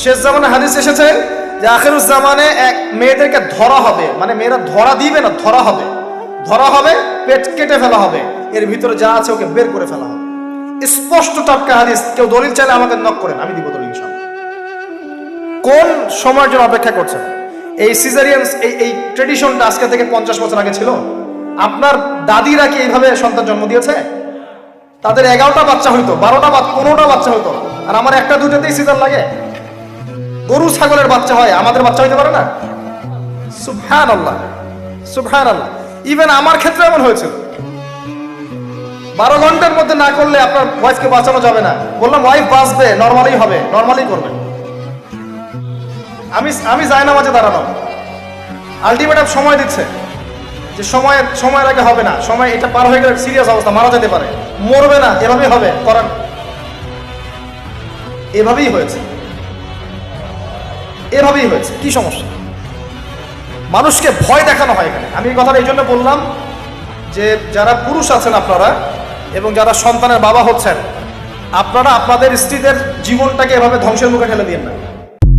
শেষ জামানে হাদিস এসেছে যে আখিরুজ জামানে এক মেয়েদেরকে ধরা হবে, মানে মেয়েরা ধরা দিবে না, ধরা হবে, ধরা হবে, পেট কেটে ফেলা হবে, এর ভিতরে যা আছে ওকে বের করে ফেলা হবে। স্পষ্ট টাটকা হাদিস, কেউ দলিল চাইলে আমাকে নক করেন, আমি দিব দলিল ইনশাআল্লাহ। কোন সময়ের জন্য অপেক্ষা করছেন? এই সিজারিয়ান এই ট্রেডিশনটা আজকে থেকে 50 বছর আগে ছিল? আপনার দাদিরা কি এইভাবে সন্তান জন্ম দিয়েছে? তাদের 11টা বাচ্চা হইতো, 12টা 15টা বাচ্চা হইতো, আর আমার একটা দুইটাতেই সিজার লাগে। গরু ছাগলের বাচ্চা হয়, আমাদের বাচ্চা হইতে পারে না? সুবহানাল্লাহ, সুবহানাল্লাহ। ইভেন আমার ক্ষেত্রে এমন হয়েছিল। 12 ঘন্টার মধ্যে না করলে আপনার ওয়াইফকে বাঁচানো যাবে না। বললাম ওয়াইফ বাঁচবে, নরমালি হবে, নরমালি করবে। আমি যাই না মাঝে দাঁড়ানো, আলটিমেটাম সময় দিচ্ছে যে সময়ের আগে হবে না, সময় এটা পার হয়ে গেলে সিরিয়াস অবস্থা, মারা যেতে পারে, মরবে না, এভাবেই হবে, করান। এভাবেই হয়েছে, এভাবেই হয়েছে। কি সমস্যা? মানুষকে ভয় দেখানো হয় এখানে। আমি এই কথাটা এই জন্য বললাম যে যারা পুরুষ আছেন আপনারা এবং যারা সন্তানের বাবা হচ্ছেন, আপনারা আপনাদের স্ত্রীদের জীবনটাকে এভাবে ধ্বংসের মুখে ঠেলে দিন না।